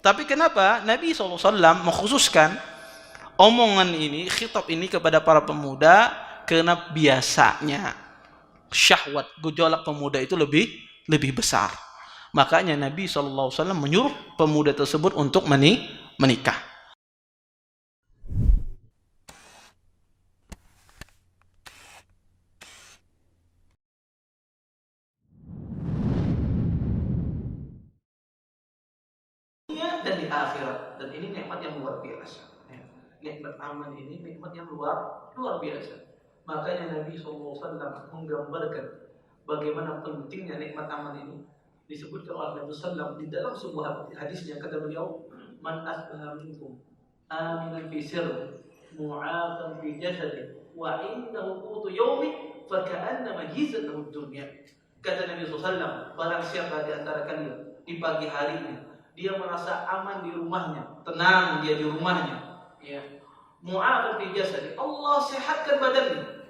Tapi kenapa Nabi SAW mengkhususkan omongan ini, khitab ini kepada para pemuda? Karena biasanya syahwat, gejolak pemuda itu lebih besar. Makanya Nabi SAW menyuruh pemuda tersebut untuk menikah. Dan di akhirat, dan ini nikmat yang luar biasa. Nikmat aman ini nikmat yang luar biasa. Makanya Nabi SAW menggambarkan bagaimana pentingnya nikmat aman ini. Disebutkan oleh Nabi SAW di dalam sebuah hadisnya, kata beliau, man asbaha minkum aminan fi sirri mu'afan fi jasadi wa indahu qutu yawmi fa ka'annama hizatuhu dunya. Kata Nabi SAW, barang siapa di antara kalian di pagi harinya dia merasa aman di rumahnya, tenang dia di rumahnya, ya, mu'afan fi jasadi, Allah sehatkan badannya,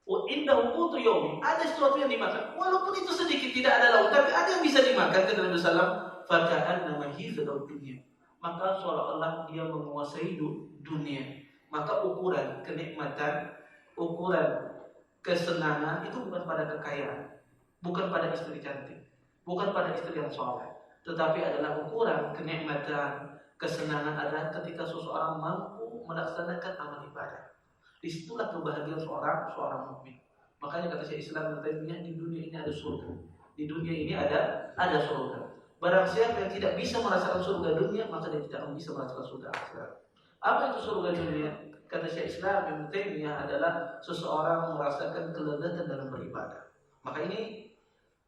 wa indahu qutu yawmi, ada sesuatu yang dimakan, walaupun itu sedikit, tidak ada lauk, tapi ada yang bisa dimakan, kata Nabi sallallahu alaihi wasallam, fa ka'annama hizatuhu dunya, maka seolah-olah dia menguasai dunia. Maka ukuran kenikmatan, ukuran kesenangan itu bukan pada kekayaan, bukan pada istri cantik, bukan pada istri yang soleh, tetapi adalah ukuran kenikmatan, kesenangan adalah ketika seseorang mampu melaksanakan amal ibadah. Disitulah kebahagiaan seorang mukmin. Makanya kata Syekh Islam di dunia ini ada surga. Di dunia ini ada surga. Barang siapa yang tidak bisa merasakan surga dunia, maka dia tidak bisa merasakan surga akhirat. Apa itu surga dunia? Kata Syekh Islam Ibnu Taimiyah adalah seseorang merasakan kelezatan dalam beribadah. Maka ini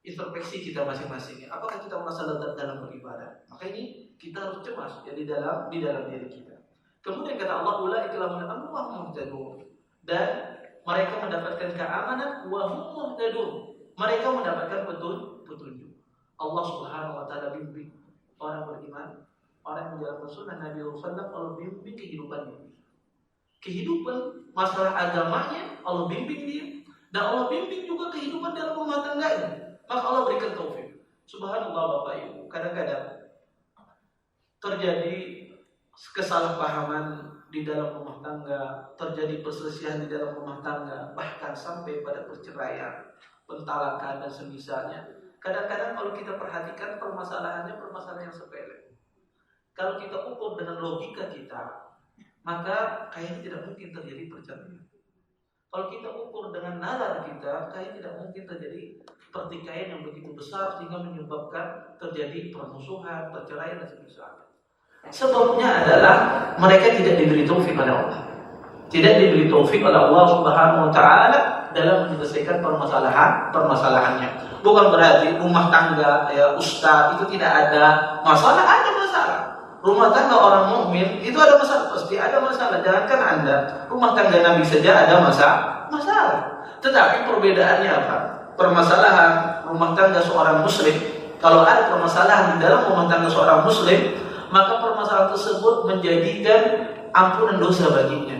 introspeksi kita masing-masing. Apakah kita merasa lezat dalam beribadah? Maka ini kita harus cemas ya, di dalam diri kita. Kemudian kata Allah, ulaika lahum al-amnu wa hum muhtadun. Dan mereka mendapatkan keamanan wa hum muhtadun. Mereka mendapatkan petunjuk. Allah Subhanahu wa taala bimbing orang beriman, orang yang menjalankan sunnah Nabi sallallahu alaihi wasallam, Allah bimbing kehidupannya. Kehidupan masalah agamanya Allah bimbing dia, dan Allah bimbing juga kehidupan dalam rumah tangganya. Maka Allah berikan taufik. Subhanallah Bapak Ibu, kadang-kadang terjadi kesalahpahaman di dalam rumah tangga, terjadi perselisihan di dalam rumah tangga, bahkan sampai pada perceraian, pentalakan dan semisalnya. Kadang-kadang kalau kita perhatikan permasalahannya permasalahan yang sepele. Kalau kita ukur dengan logika kita, maka kayaknya tidak mungkin terjadi perceraian. Kalau kita ukur dengan nalar kita, kayaknya tidak mungkin terjadi pertikaian yang begitu besar sehingga menyebabkan terjadi permusuhan, perceraian dan semisalnya. Sebabnya adalah mereka tidak diberi taufik oleh Allah. Tidak diberi taufik oleh Allah Subhanahu wa taala dalam menyelesaikan permasalahannya. Bukan berarti rumah tangga ya ustaz itu tidak ada masalah, ada masalah. Rumah tangga orang mukmin itu ada masalah, pasti ada masalah. Jangankan Anda, rumah tangga Nabi saja ada masalah. Tetapi perbedaannya apa? Permasalahan rumah tangga seorang muslim, kalau ada permasalahan di dalam rumah tangga seorang muslim, maka permasalahan tersebut menjadikan ampunan dosa baginya.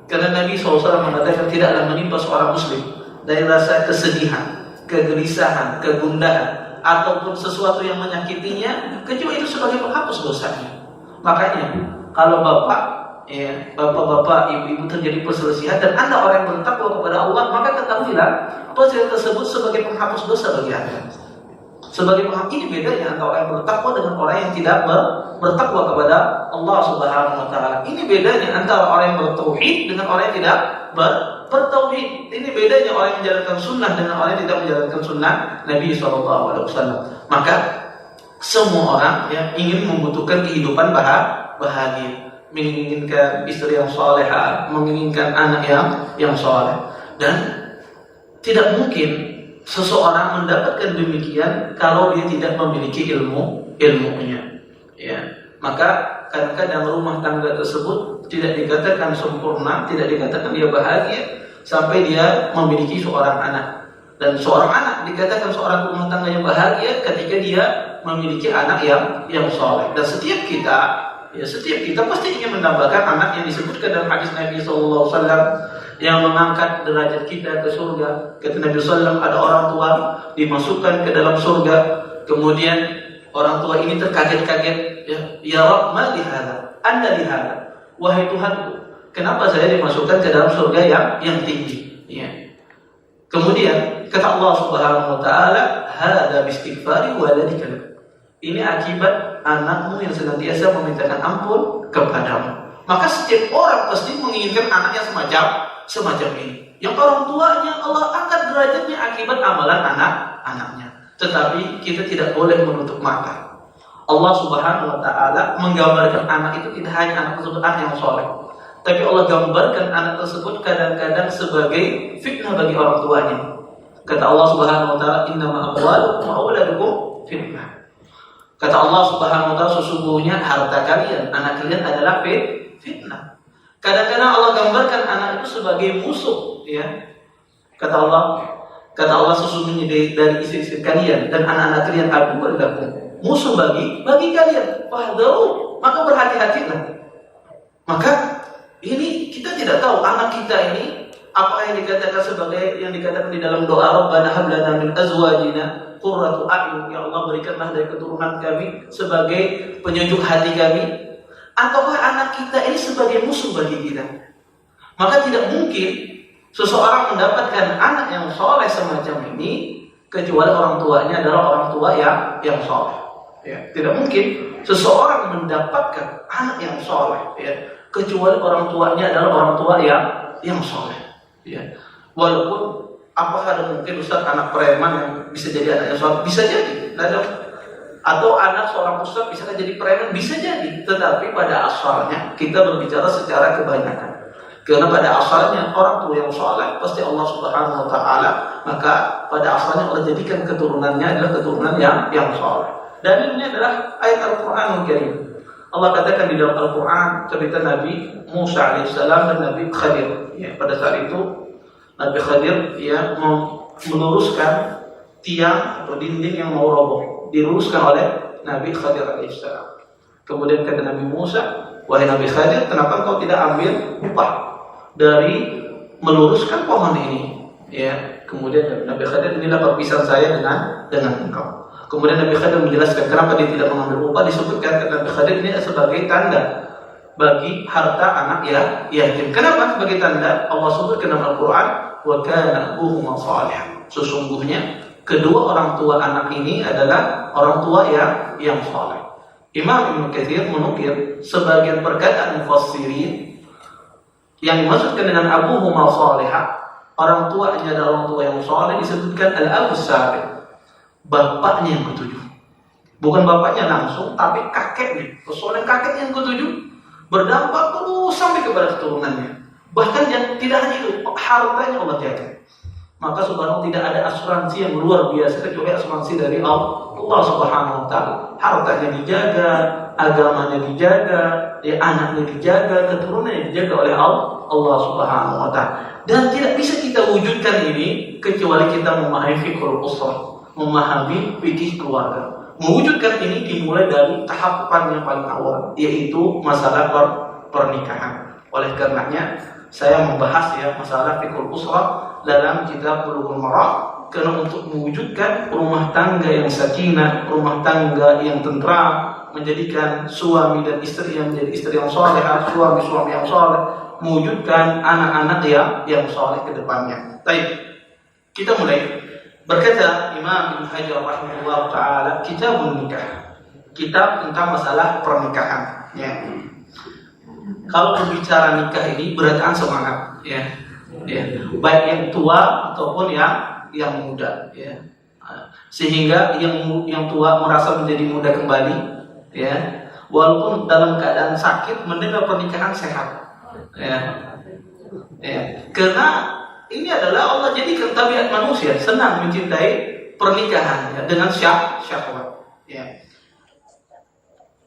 Karena Nabi SAW mengatakan tidaklah menimpa seorang muslim dari rasa kesedihan, kegelisahan, kegundahan, ataupun sesuatu yang menyakitinya, kecuali itu sebagai penghapus dosanya. Makanya kalau bapak-bapak, ibu-ibu terjadi perselisihan dan Anda orang yang bertakwa kepada Allah, maka ketahuilah perselisihan tersebut sebagai penghapus dosa bagi Anda. Sebagai penghapus, ini bedanya antara orang yang bertakwa dengan orang yang tidak bertakwa kepada Allah Subhanahu wa taala. Ini bedanya antara orang yang bertauhid dengan orang yang tidak bertauhid. Ini bedanya orang yang menjalankan sunnah dengan orang yang tidak menjalankan sunnah Nabi SAW. Maka semua orang yang ingin membutuhkan kehidupan bahagia, menginginkan istri yang salehah, menginginkan anak yang saleh, dan tidak mungkin seseorang mendapatkan demikian kalau dia tidak memiliki ilmunya. Ya, maka kadang-kadang rumah tangga tersebut tidak dikatakan sempurna, tidak dikatakan dia bahagia sampai dia memiliki seorang anak. Dan seorang anak dikatakan seorang rumah tangga yang bahagia ketika dia memiliki anak yang saleh. Dan setiap kita pasti ingin menambahkan anak yang disebutkan dalam hadis Nabi SAW yang mengangkat derajat kita ke surga. Kata Nabi SAW, ada orang tua dimasukkan ke dalam surga, kemudian Orang tua ini terkaget-kaget, ya Rabb, ma lihada, anda lihada, wahai Tuhanku, kenapa saya dimasukkan ke dalam surga yang tinggi? Ya. Kemudian kata Allah Subhanahu wa taala, hada bistighfari waladika. Ini akibat anakmu yang senantiasa memintakan ampun kepadamu. Maka setiap orang pasti menginginkan anaknya semacam ini. Yang orang tuanya Allah angkat derajatnya akibat amalan anak-anaknya. Tetapi kita tidak boleh menutup mata. Allah Subhanahu wa taala menggambarkan anak itu tidak hanya anak tersebut anak yang soleh, tapi Allah gambarkan anak tersebut kadang-kadang sebagai fitnah bagi orang tuanya. Kata Allah Subhanahu wa taala, innama amwalukum wa auladukum fitnah. Kata Allah Subhanahu wa taala, sesungguhnya harta kalian, anak kalian adalah fitnah. Kadang-kadang Allah gambarkan anak itu sebagai musuh, ya. Kata Allah sesungguhnya dari istri-istri kalian dan anak-anak kalian aduwwun lakum, musuh bagi kalian. Fahdharu, maka berhati-hatilah. Maka ini kita tidak tahu anak kita ini apa yang dikatakan sebagai yang dikatakan di dalam doa Rabbana hab lana min azwajina qurratu a'yun, ya Allah berikanlah dari keturunan kami sebagai penyejuk hati kami, ataukah anak kita ini sebagai musuh bagi kita? Maka tidak mungkin seseorang mendapatkan anak yang soleh semacam ini kecuali orang tuanya adalah orang tua yang soleh. Ya, tidak mungkin seseorang mendapatkan anak yang soleh, ya, kecuali orang tuanya adalah orang tua yang soleh. Ya. Walaupun apakah ada mungkin Ustaz anak preman yang bisa jadi anak yang soleh? Bisa jadi. Atau anak seorang ustaz bisa jadi preman? Bisa jadi. Tetapi pada asalnya kita berbicara secara kebanyakan. Karena pada asalnya orang tua yang soleh pasti Allah Subhanahu wa taala, maka pada asalnya Allah jadikan keturunannya adalah keturunan yang soleh. Dan ini adalah ayat Al-Qur'anul Karim. Allah katakan di dalam Al-Quran cerita Nabi Musa alaihissalam dan Nabi Khadir. Ya, pada saat itu Nabi Khadir meluruskan tiang atau dinding yang mau roboh, diluruskan oleh Nabi Khadir alaihissalam. Kemudian kata Nabi Musa, wahai Nabi Khadir, kenapa engkau tidak ambil upah dari meluruskan pohon ini? Ya, kemudian Nabi Khadir, inilah perpisahan saya dengan engkau. Kemudian Nabi Khadir menjelaskan kenapa dia tidak mengambil upah. Disebutkan kata Nabi Khadir ini sebagai tanda bagi harta anak yatim. Kenapa sebagai tanda? Allah sebutkan dalam Al-Quran, wa kana abuhuma salih. Sesungguhnya kedua orang tua anak ini adalah orang tua yang saleh. Imam Ibnu Katsir menukil sebagian perkataan mufassirin yang dimaksudkan dengan abuhuma salihah, orang tuanya adalah orang tua yang saleh, disebutkan al-abus salih, bapaknya yang ketujuh. Bukan bapaknya langsung, tapi kakeknya. Persoalan kakeknya yang ketujuh berdampak terus sampai kepada keturunannya. Bahkan yang tidak hanya itu, hartanya Allah jaga. Maka subhanallah tidak ada asuransi yang luar biasa kecuali asuransi dari Allah Subhanahu wa taala. Hartanya dijaga, agamanya dijaga, anaknya dijaga, keturunannya dijaga oleh Allah Subhanahu wa taala. Dan tidak bisa kita wujudkan ini kecuali kita memahami fiqhul usrah, memahami fikih keluarga. Mewujudkan ini dimulai dari tahapan yang paling awal, yaitu masalah pernikahan. Oleh karenanya saya membahas masalah fiqhul usrah dalam kitab Bulughul Maram, karena untuk mewujudkan rumah tangga yang sakinah, rumah tangga yang tentram, menjadikan suami dan istri yang menjadi istri yang soleh, suami yang soleh, mewujudkan anak-anak yang soleh ke depannya. Baik, kita mulai. Berkata Imam Ibnu Hajar rahimahullah taala, kitabun nikah, kitab tentang masalah pernikahan. Ya. Kalau berbicara nikah ini beratkan semangat, ya. Baik yang tua ataupun yang muda, ya. Sehingga yang tua merasa menjadi muda kembali, ya. Walaupun dalam keadaan sakit mendengar pernikahan sehat, ya. Karena ini adalah Allah jadikan tabiat manusia senang mencintai pernikahan dengan syahwat. Ya.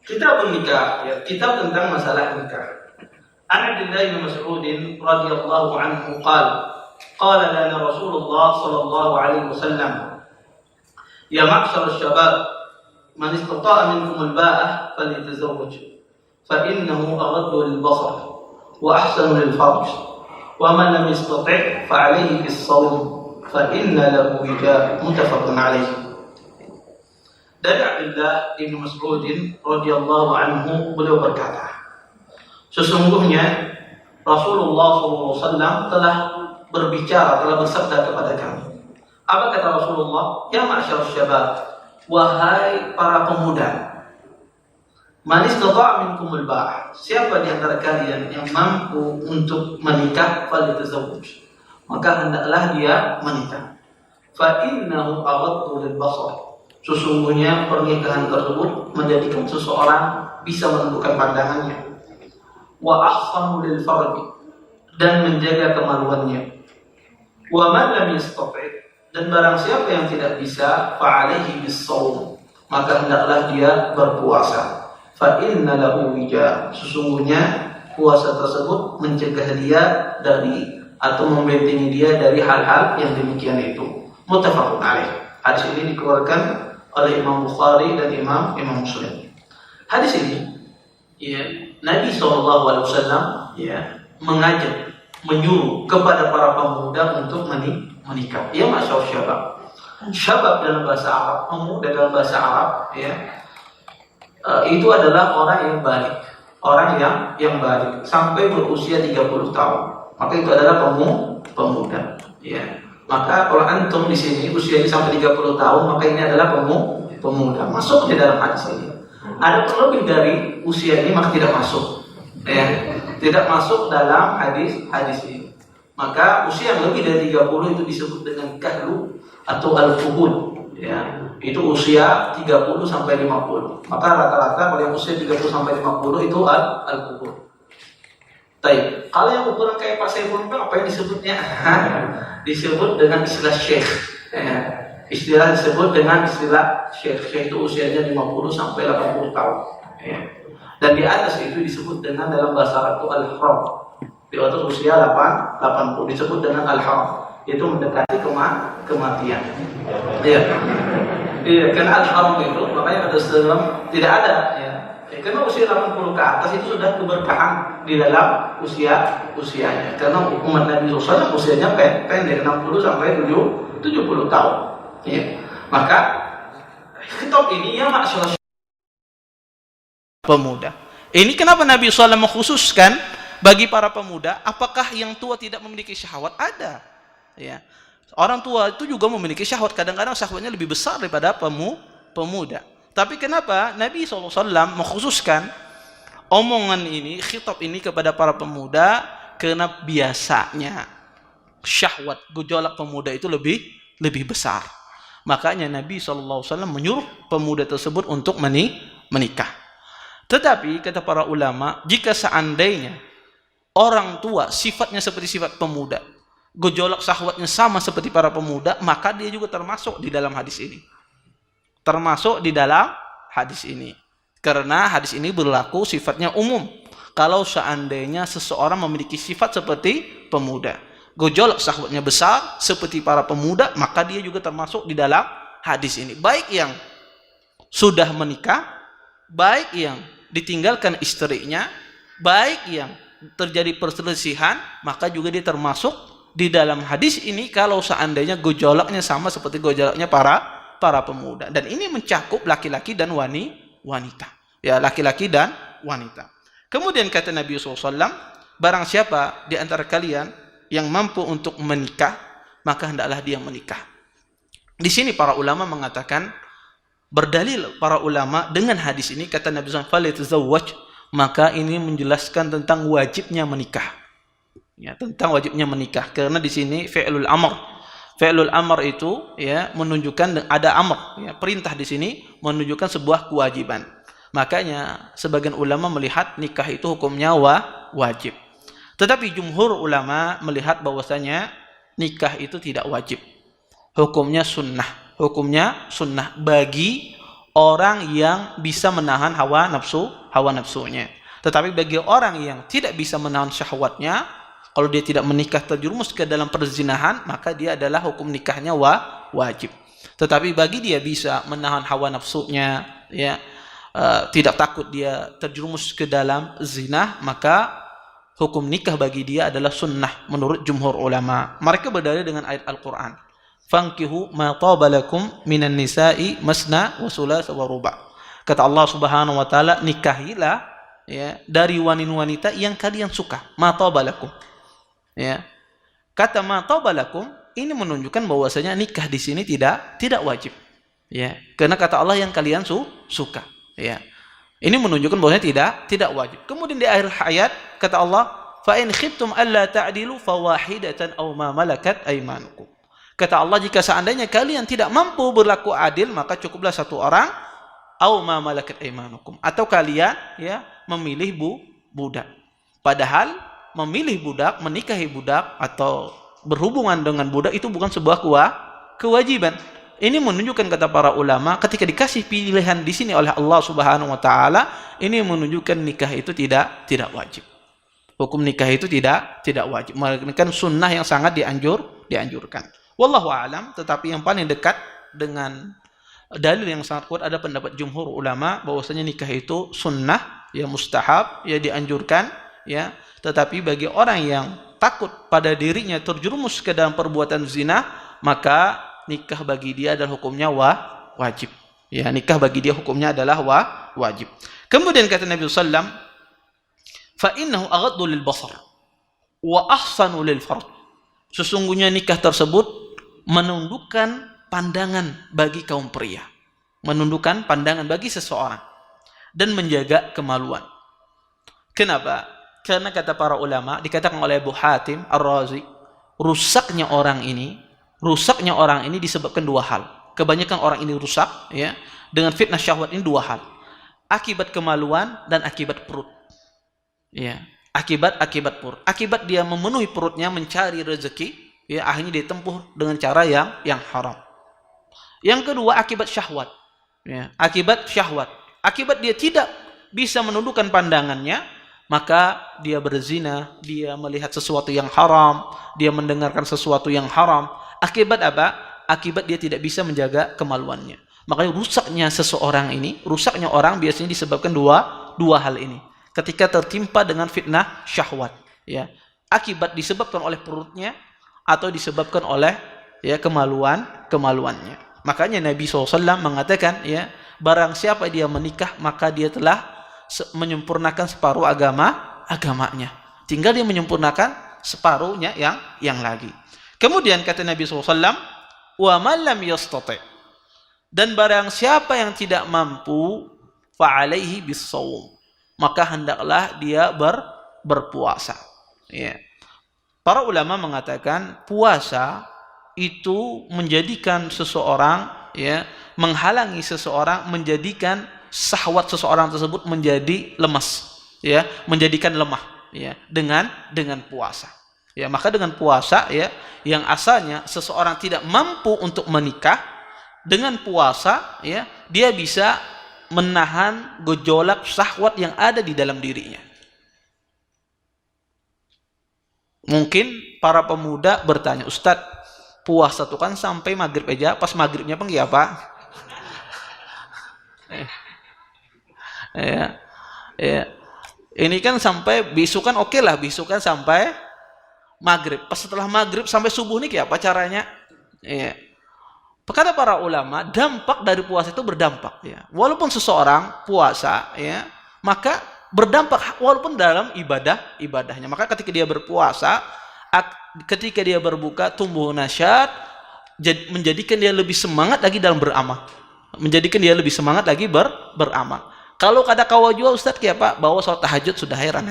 Kitab nikah, kitab tentang masalah nikah. An Abdullah bin Mas'ud radhiyallahu anhu qala lana Rasulullah sallallahu alaihi wasallam, ya ma'shar asy-syabab, man istata'a minkum al-ba'ah falyatazawwaj, fa innahu aghaddu lil-basar wa ahsanu lil-farj. وَمَنْ لَمْ يَسْتَطِعْ فَعَلَيْهِ بِالصَّوْمِ فَإِنَّ لَهُ وِجَاءً مُتَفَقٌ عَلَيْهِ. Dari Abdullah bin Mas'ud radhiyallahu anhu, beliau berkata, sesungguhnya Rasulullah SAW telah berbicara, telah bersabda kepada kami. Apa kata Rasulullah? Ya ma'syar syabab, wahai para pemuda, man istata'a minkumul ba'ah, siapa di antara kalian yang mampu untuk menikah, falyatazawwaj, maka hendaklah dia menikah. Fa innahu aghaddu lil basar, sesungguhnya pernikahan tersebut menjadikan seseorang bisa menundukkan pandangannya. Wa ahsanu lil farji, dan menjaga kemaluannya. Wa man lam yastati', dan barang siapa yang tidak bisa, fa alaihi bis-shaum, maka hendaklah dia berpuasa. Fa inna lahu wija, sesungguhnya puasa tersebut mencegah dia dari atau membentengi dia dari hal-hal yang demikian itu. Muttafaqun alaih. Hadis ini dikeluarkan oleh Imam Bukhari dan Imam Muslim. Hadis ini, ya, Nabi SAW mengajak, menyuruh kepada para pemuda untuk menikah. Ya, masyaallah syabab. Syabab dalam bahasa Arab, pemuda dalam bahasa Arab, ya, itu adalah orang yang balik, orang yang balik sampai berusia 30 tahun. Maka itu adalah pemuda. Ya. Maka kalau antum di sini usianya sampai 30 tahun, maka ini adalah pemuda. Masuk di dalam hadis ini. Ada lebih dari usia ini, maka tidak masuk. Ya, tidak masuk dalam hadis ini. Maka usia yang lebih dari 30 itu disebut dengan kahlu atau al-fuhul. Ya, itu usia 30 sampai 50. Maka rata-rata kalau yang usia 30 sampai 50 itu al-fuhul. Baik, kalau yang ukuran kayak Pak Saiful apa yang disebutnya? Disebut dengan istilah syekh. Istilah disebut dengan istilah syekh. Syekh itu usianya 50 sampai 80 tahun. Dan di atas itu disebut dengan dalam bahasa Arab itu al-haram. Di atas usia 80 disebut dengan al-haram. Itu mendekati kematian. Iya. Iya, karena al-haram itu makanya kata Islam tidak ada, ya. Karena usia 80 ke atas itu sudah keberkahan di dalam usianya. Karena umat Nabi SAW usianya pendek 60 sampai 70 tahun. Ya. Maka khitab ini ya maksudnya pemuda. Ini kenapa Nabi SAW mengkhususkan bagi para pemuda? Apakah yang tua tidak memiliki syahwat? Ada. Ya. Orang tua itu juga memiliki syahwat. Kadang-kadang syahwatnya lebih besar daripada pemuda. Tapi kenapa Nabi SAW mengkhususkan omongan ini, khitab ini kepada para pemuda? Karena biasanya syahwat gejolak pemuda itu lebih besar. Makanya Nabi SAW menyuruh pemuda tersebut untuk menikah. Tetapi kata para ulama, jika seandainya orang tua sifatnya seperti sifat pemuda, gejolak syahwatnya sama seperti para pemuda, maka dia juga termasuk di dalam hadis ini. Termasuk di dalam hadis ini. Karena hadis ini berlaku sifatnya umum. Kalau seandainya seseorang memiliki sifat seperti pemuda, gejolak syahwatnya besar seperti para pemuda, maka dia juga termasuk di dalam hadis ini. Baik yang sudah menikah, baik yang ditinggalkan istrinya, baik yang terjadi perselisihan, maka juga dia termasuk di dalam hadis ini kalau seandainya gejolaknya sama seperti gejolaknya para pemuda. Dan ini mencakup laki-laki dan wanita. Ya, laki-laki dan wanita. Kemudian kata Nabi SAW, barang siapa di antara kalian yang mampu untuk menikah, maka hendaklah dia menikah. Di sini para ulama mengatakan, berdalil para ulama dengan hadis ini, kata Nabi SAW, maka ini menjelaskan tentang wajibnya menikah. Ya, tentang wajibnya menikah. Karena di sini fi'lul amr. Fi'lul amr itu ya menunjukkan ada amr, ya, perintah di sini menunjukkan sebuah kewajiban. Makanya sebagian ulama melihat nikah itu hukumnya wajib. Tetapi jumhur ulama melihat bahwasanya nikah itu tidak wajib. Hukumnya sunnah. Hukumnya sunnah bagi orang yang bisa menahan hawa nafsunya. Tetapi bagi orang yang tidak bisa menahan syahwatnya, kalau dia tidak menikah terjerumus ke dalam perzinahan, maka dia adalah hukum nikahnya wajib. Tetapi bagi dia bisa menahan hawa nafsunya, ya, tidak takut dia terjerumus ke dalam zina, maka hukum nikah bagi dia adalah sunnah menurut jumhur ulama. Mereka berdalil dengan ayat Al-Quran. fankihu ma taba lakum minan nisa'i masna wa thulatha wa ruba'. Kata Allah Subhanahu wa taala, nikahilah ya dari wanita-wanita yang kalian suka, ma taba lakum. Ya. Kata ma taba lakum ini menunjukkan bahwasanya nikah di sini tidak wajib. Ya, karena kata Allah yang kalian suka. Ya. Ini menunjukkan bahwasanya tidak wajib. Kemudian di akhir ayat kata Allah, fa in khiftum alla ta'dilu fawahidatan aw ma malakat aymanukum. Kata Allah, jika seandainya kalian tidak mampu berlaku adil, maka cukuplah satu orang, aw ma malakat aymanukum, atau kalian ya memilih budak. Padahal memilih budak, menikahi budak atau berhubungan dengan budak itu bukan sebuah kewajiban. Ini menunjukkan kata para ulama ketika dikasih pilihan di sini oleh Allah Subhanahu wa taala, ini menunjukkan nikah itu tidak wajib. Hukum nikah itu tidak wajib, melainkan sunnah yang sangat dianjurkan. Wallahu a'lam, tetapi yang paling dekat dengan dalil yang sangat kuat ada pendapat jumhur ulama bahwasanya nikah itu sunnah, ya mustahab, ya dianjurkan, ya. Tetapi bagi orang yang takut pada dirinya terjerumus ke dalam perbuatan zina, maka nikah bagi dia adalah hukumnya wajib. Ya, nikah bagi dia hukumnya adalah wajib. Kemudian kata Nabi sallam, fa innahu aghaddu lil basar wa ahsanu lil farj. Sesungguhnya nikah tersebut menundukkan pandangan bagi kaum pria, menundukkan pandangan bagi seseorang dan menjaga kemaluan. Kenapa? Karena kata para ulama, dikatakan oleh Abu Hatim Ar-Razi, rusaknya orang ini disebabkan dua hal. Kebanyakan orang ini rusak ya dengan fitnah syahwat ini dua hal. Akibat kemaluan dan akibat perut. Ya, akibat perut. Akibat dia memenuhi perutnya mencari rezeki, ya akhirnya ditempuh dengan cara yang haram. Yang kedua akibat syahwat. Ya, akibat syahwat. Akibat dia tidak bisa menundukkan pandangannya, maka dia berzina, dia melihat sesuatu yang haram, dia mendengarkan sesuatu yang haram. Akibat apa? Akibat dia tidak bisa menjaga kemaluannya. Makanya rusaknya orang biasanya disebabkan dua hal ini. Ketika tertimpa dengan fitnah syahwat, ya. Akibat disebabkan oleh perutnya atau disebabkan oleh ya kemaluannya. Makanya Nabi SAW mengatakan, ya, barang siapa dia menikah maka dia telah menyempurnakan separuh agamanya. Tinggal dia menyempurnakan separuhnya yang lagi. Kemudian kata Nabi SAW, wa man lam yastati', dan barang siapa yang tidak mampu, fa alaihi bis-shaum, maka hendaklah dia berpuasa. Ya. Para ulama mengatakan puasa itu menjadikan seseorang, ya, menghalangi seseorang, menjadikan syahwat seseorang tersebut menjadi lemas, ya, menjadikan lemah, ya, dengan puasa. Ya, maka dengan puasa, ya, yang asalnya seseorang tidak mampu untuk menikah, dengan puasa, ya, dia bisa menahan gejolak syahwat yang ada di dalam dirinya. Mungkin para pemuda bertanya, Ustadz, puasa itu kan sampai maghrib aja, pas maghribnya pergi apa? Ya. Ini kan sampai bisu kan oke lah, bisu kan sampai maghrib. Pas setelah maghrib sampai subuh nih kayak apa caranya? Ya. Kata para ulama, dampak dari puasa itu berdampak. Ya. Walaupun seseorang puasa, ya, maka berdampak walaupun dalam ibadahnya. Maka ketika dia berpuasa, ketika dia berbuka, tumbuh nasyat, menjadikan dia lebih semangat lagi dalam beramal. Menjadikan dia lebih semangat lagi beramal. Kalau kada kawa jua Ustaz kayak apa? Bawa sholat tahajud sudah heran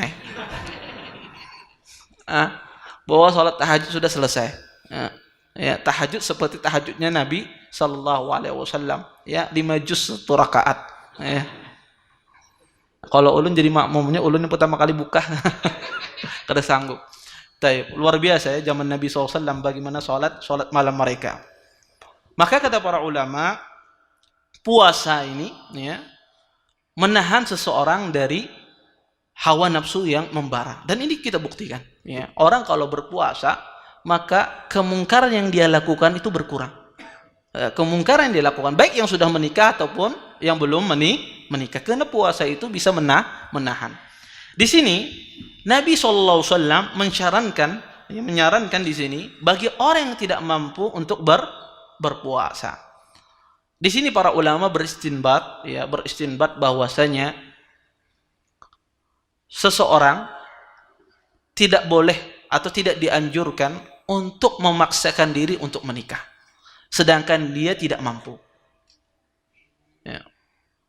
bawa sholat tahajud sudah selesai. Ya, tahajud seperti tahajudnya Nabi sallallahu alaihi wasallam, ya, 5 juz 1 rakaat. Ya. Kalau ulun jadi makmumnya, ulun yang pertama kali buka kada sanggup. Taib, luar biasa ya zaman Nabi SAW bagaimana sholat malam mereka. Maka kata para ulama, puasa ini, ya, menahan seseorang dari hawa nafsu yang membara. Dan ini kita buktikan. Ya. Orang kalau berpuasa, maka kemungkaran yang dia lakukan itu berkurang. Kemungkaran yang dia lakukan, baik yang sudah menikah ataupun yang belum menikah. Karena puasa itu bisa menahan. Di sini, Nabi SAW menyarankan di sini, bagi orang yang tidak mampu untuk berpuasa. Di sini para ulama beristinbat bahwasanya seseorang tidak boleh atau tidak dianjurkan untuk memaksakan diri untuk menikah, sedangkan dia tidak mampu. Ya.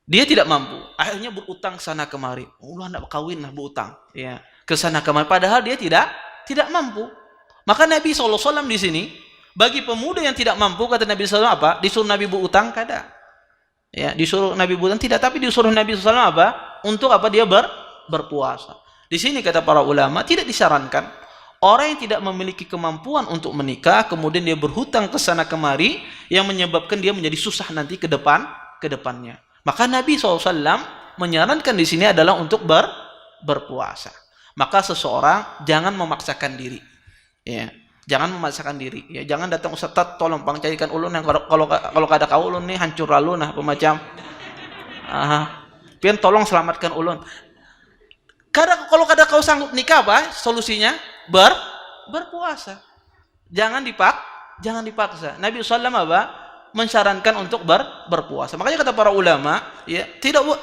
Dia tidak mampu, akhirnya berutang sana kemari. Allah nak kawin lah berutang, ya, ke sana kemari. Padahal dia tidak mampu. Maka Nabi SAW di sini bagi pemuda yang tidak mampu, kata Nabi SAW apa? Disuruh Nabi berutang kada? Ya, disuruh Nabi berutang tidak, tapi disuruh Nabi SAW apa? Untuk apa? Dia berpuasa. Di sini kata para ulama tidak disarankan orang yang tidak memiliki kemampuan untuk menikah kemudian dia berhutang ke sana kemari yang menyebabkan dia menjadi susah nanti ke depannya. Maka Nabi SAW menyarankan di sini adalah untuk berpuasa. Maka seseorang jangan memaksakan diri. Ya, jangan memaksakan diri. Ya, jangan datang Ustaz, tolong bang carikan ulun yang kalau kada kau ulun nih hancur lalu nah pemacam. Pian tolong selamatkan ulun. Kalau kada kau sanggup nikah apa? Solusinya berpuasa. Jangan dipaksa. Nabi SAW apa? Mensyarankan untuk berpuasa. Makanya kata para ulama, ya,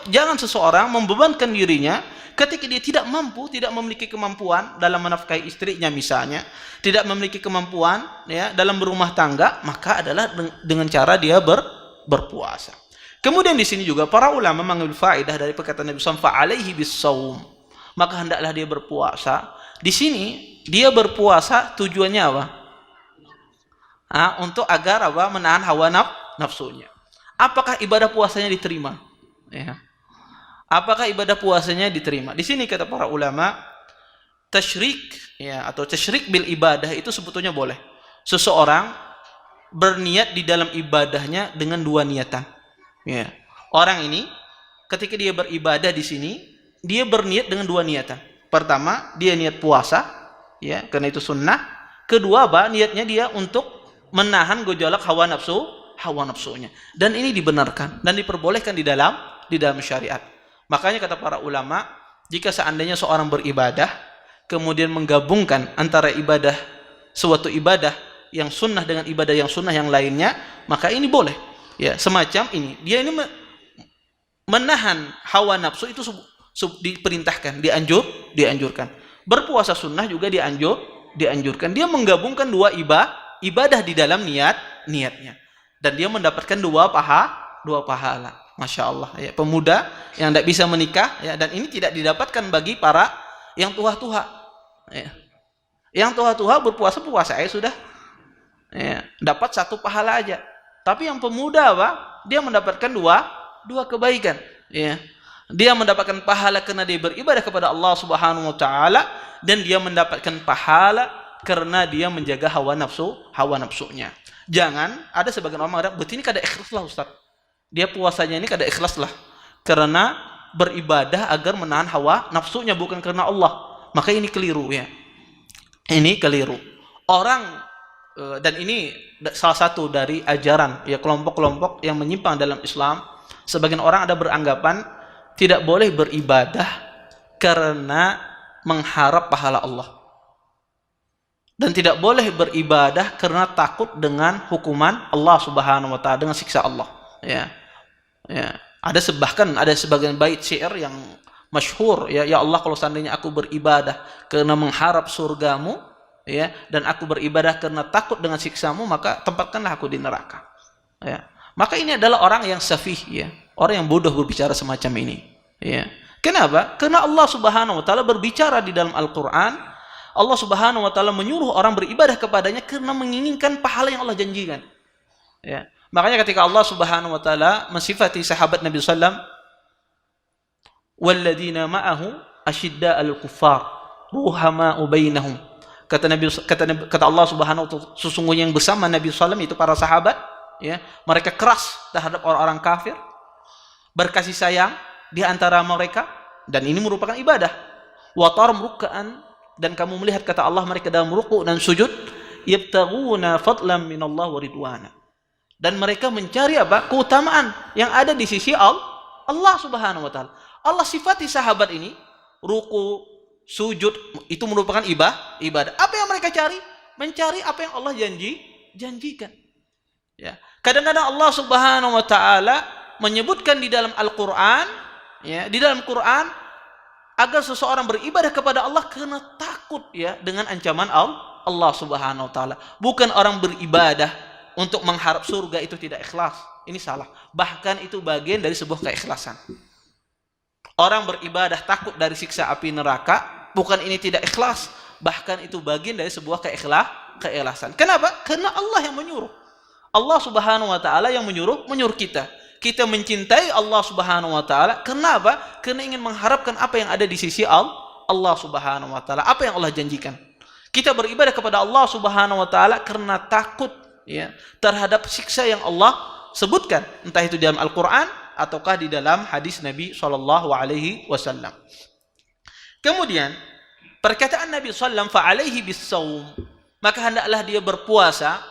jangan seseorang membebankan dirinya ketika dia tidak mampu, tidak memiliki kemampuan dalam menafkahi istrinya misalnya, tidak memiliki kemampuan ya dalam berumah tangga, maka adalah dengan cara dia berpuasa. Kemudian di sini juga para ulama mengambil faedah dari perkataan Nabi SAW, fa'alaihi bis-shaum. Maka hendaklah dia berpuasa. Di sini dia berpuasa tujuannya apa? Untuk agar apa? Menahan hawa nafsunya. Apakah ibadah puasanya diterima? Ya. Apakah ibadah puasanya diterima? Di sini kata para ulama, tasyrik ya atau tasyrik bil ibadah itu sebetulnya boleh. Seseorang berniat di dalam ibadahnya dengan dua niatan. Ya. Orang ini ketika dia beribadah di sini, dia berniat dengan dua niatan. Pertama, dia niat puasa, ya, karena itu sunnah. Kedua, apa? Niatnya dia untuk menahan gejolak hawa nafsunya. Dan ini dibenarkan dan diperbolehkan di dalam syariat. Makanya kata para ulama, jika seandainya seorang beribadah kemudian menggabungkan antara suatu ibadah yang sunnah dengan ibadah yang sunnah yang lainnya, maka ini boleh. Ya, semacam ini. Dia ini menahan hawa nafsu itu diperintahkan, dianjurkan. Berpuasa sunnah juga dianjurkan. Dia menggabungkan dua ibadah di dalam niatnya. Dan dia mendapatkan dua pahala. Masya Allah. Ya, pemuda yang tidak bisa menikah, ya, dan ini tidak didapatkan bagi para yang tua-tua. Ya. Yang tua-tua berpuasa ya sudah. Ya, dapat satu pahala aja. Tapi yang pemuda apa? Dia mendapatkan dua kebaikan. Ya. Dia mendapatkan pahala karena dia beribadah kepada Allah Subhanahu wa taala dan dia mendapatkan pahala karena dia menjaga hawa nafsunya. Jangan ada sebagian orang mengatakan, "Berarti ini kada ikhlas lah, Ustaz." Dia puasanya ini kada ikhlas lah karena beribadah agar menahan hawa nafsunya bukan karena Allah. Maka ini keliru ya. Ini keliru. Orang dan ini salah satu dari ajaran ya kelompok-kelompok yang menyimpang dalam Islam. Sebagian orang ada beranggapan tidak boleh beribadah karena mengharap pahala Allah. Dan tidak boleh beribadah karena takut dengan hukuman Allah Subhanahu wa taala, dengan siksa Allah. Ya. Ya. Ada sebagian bait syair yang masyhur ya Allah, kalau seandainya aku beribadah karena mengharap surgamu ya dan aku beribadah karena takut dengan siksamu, maka tempatkanlah aku di neraka. Ya. Maka ini adalah orang yang safih ya. Orang yang bodoh berbicara semacam ini. Ya. Kenapa? Karena Allah Subhanahu wa taala berbicara di dalam Al-Qur'an. Allah Subhanahu wa taala menyuruh orang beribadah kepadanya karena menginginkan pahala yang Allah janjikan. Ya. Makanya ketika Allah Subhanahu wa taala mensifati sahabat Nabi sallam, "Walladzina ma'ahu asyidda'al kuffar, ruhama'u bainahum." Kata Allah Subhanahu wa taala, sesungguhnya yang bersama Nabi sallam itu para sahabat, ya, mereka keras terhadap orang-orang kafir, berkasih sayang di antara mereka, dan ini merupakan ibadah. Wa tarum ruk'an, dan kamu melihat kata Allah mereka dalam ruku' dan sujud, yabtaghuna fadlan minallah wa ridwana. Dan mereka mencari apa? Keutamaan yang ada di sisi Allah Subhanahu wa taala. Allah sifati sahabat ini ruku, sujud itu merupakan ibadah. Apa yang mereka cari? Mencari apa yang Allah janjikan. Ya. Kadang-kadang Allah Subhanahu wa taala menyebutkan di dalam Al-Qur'an, ya, di dalam Quran agar seseorang beribadah kepada Allah karena takut, ya, dengan ancaman Allah Subhanahu wa taala. Bukan orang beribadah untuk mengharap surga itu tidak ikhlas. Ini salah. Bahkan itu bagian dari sebuah keikhlasan. Orang beribadah takut dari siksa api neraka, bukan ini tidak ikhlas. Bahkan itu bagian dari sebuah keikhlasan. Kenapa? Karena Allah yang menyuruh. Allah Subhanahu wa taala yang menyuruh kita. Kita mencintai Allah Subhanahu wa taala. Kenapa? Karena ingin mengharapkan apa yang ada di sisi Allah Subhanahu wa taala, apa yang Allah janjikan. Kita beribadah kepada Allah Subhanahu wa taala karena takut, ya, terhadap siksa yang Allah sebutkan, entah itu di dalam Al-Qur'an ataukah di dalam hadis Nabi sallallahu alaihi wasallam. Kemudian perkataan Nabi sallallahu fa alaihi bis-shaum, maka hendaklah dia berpuasa.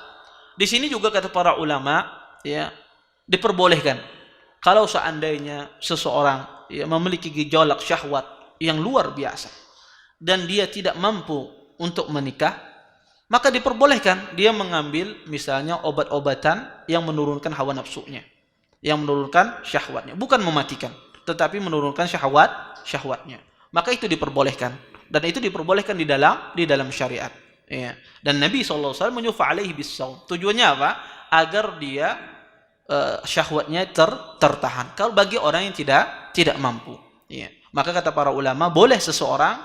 Di sini juga kata para ulama, ya, diperbolehkan kalau seandainya seseorang, ya, memiliki gejolak syahwat yang luar biasa dan dia tidak mampu untuk menikah, maka diperbolehkan dia mengambil misalnya obat-obatan yang menurunkan hawa nafsunya, yang menurunkan syahwatnya, bukan mematikan, tetapi menurunkan syahwatnya. Maka itu diperbolehkan, dan itu diperbolehkan di dalam syariat. Ya. Dan Nabi SAW menyufa alaihi bis-shaum. Tujuannya apa? Agar dia syahwatnya tertahan. Kalau bagi orang yang tidak mampu, ya. Maka kata para ulama, boleh seseorang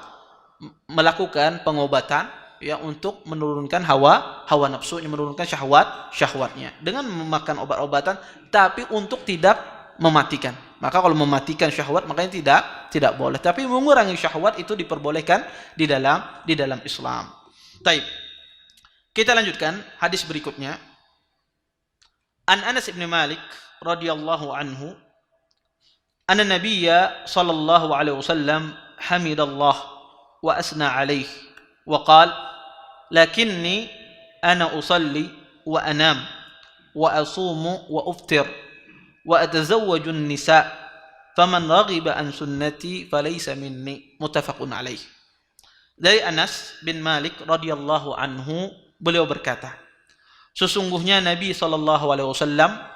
melakukan pengobatan, ya, untuk menurunkan hawa nafsunya, menurunkan syahwatnya dengan memakan obat-obatan, tapi untuk tidak mematikan. Maka kalau mematikan syahwat, makanya tidak boleh. Tapi mengurangi syahwat itu diperbolehkan di dalam Islam. Taib. Kita lanjutkan hadis berikutnya. An Anas bin Malik radhiyallahu anhu, anna Nabiyya sallallahu alaihi wasallam hamidallah wa asna alaihi wa qala lakinni ana usalli wa anam wa asumu wa uftir wa atazawwaju an-nisa faman raghiba an sunnati falaysa minni, muttafaqun alaihi. Dari Anas bin Malik radhiyallahu anhu, beliau berkata, sesungguhnya Nabi SAW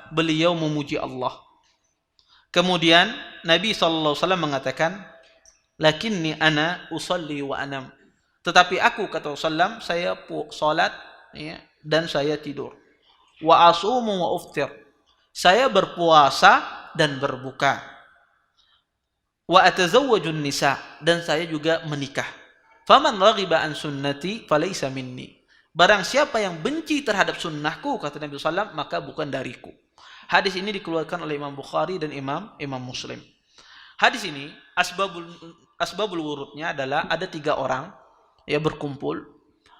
beliau memuji Allah. Kemudian Nabi SAW mengatakan, lakinni ana usalli wa anam. Tetapi aku, kata Rasulullah, saya salat, ya, dan saya tidur. Wa asumu wa uftir. Saya berpuasa dan berbuka. Wa atazawwajun nisa, dan saya juga menikah. Faman raghiba an sunnati falaysa minni. Barang siapa yang benci terhadap sunnahku, kata Nabi SAW, maka bukan dariku. Hadis ini dikeluarkan oleh Imam Bukhari dan Imam Muslim. Hadis ini asbabul wurudnya adalah ada 3 orang, ya, berkumpul.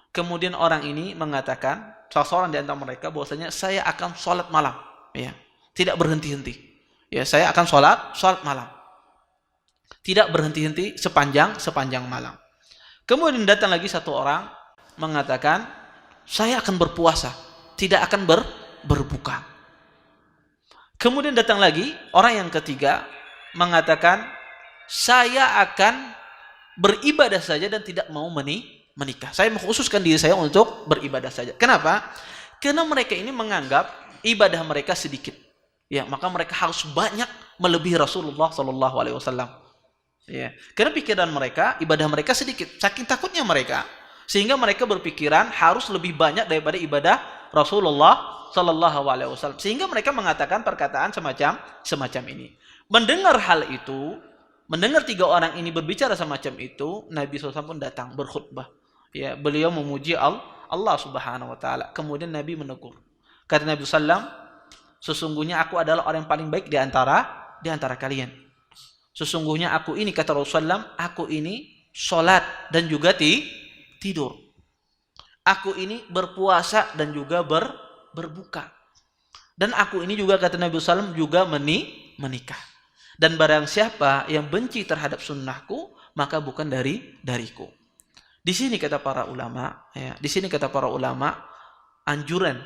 Kemudian orang ini mengatakan, salah seorang di antara mereka, bahwasanya saya akan sholat malam, ya, tidak berhenti-henti. Ya, saya akan sholat malam, tidak berhenti-henti sepanjang malam. Kemudian datang lagi satu orang mengatakan, saya akan berpuasa, tidak akan berbuka. Kemudian datang lagi orang yang ketiga mengatakan, saya akan beribadah saja dan tidak mau menikah. Saya mengkhususkan diri saya untuk beribadah saja. Kenapa? Karena mereka ini menganggap ibadah mereka sedikit. Ya, maka mereka harus banyak melebihi Rasulullah SAW. Ya, karena pikiran mereka, ibadah mereka sedikit, saking takutnya mereka, sehingga mereka berpikiran harus lebih banyak daripada ibadah Rasulullah Sallallahu Alaihi Wasallam, sehingga mereka mengatakan perkataan semacam ini. Mendengar hal itu, mendengar 3 orang ini berbicara semacam itu, Nabi SAW pun datang berkhutbah. Ya, beliau memuji Allah Subhanahu Wa Taala. Kemudian Nabi menegur. Kata Nabi SAW, sesungguhnya aku adalah orang yang paling baik di antara kalian. Sesungguhnya aku ini, kata Rasulullah, aku ini sholat dan juga tidur. Aku ini berpuasa dan juga berbuka. Dan aku ini juga, kata Nabi SAW, juga menikah. Dan barang siapa yang benci terhadap sunnahku, maka bukan dariku. Di sini kata para ulama, ya, di sini kata para ulama, anjuran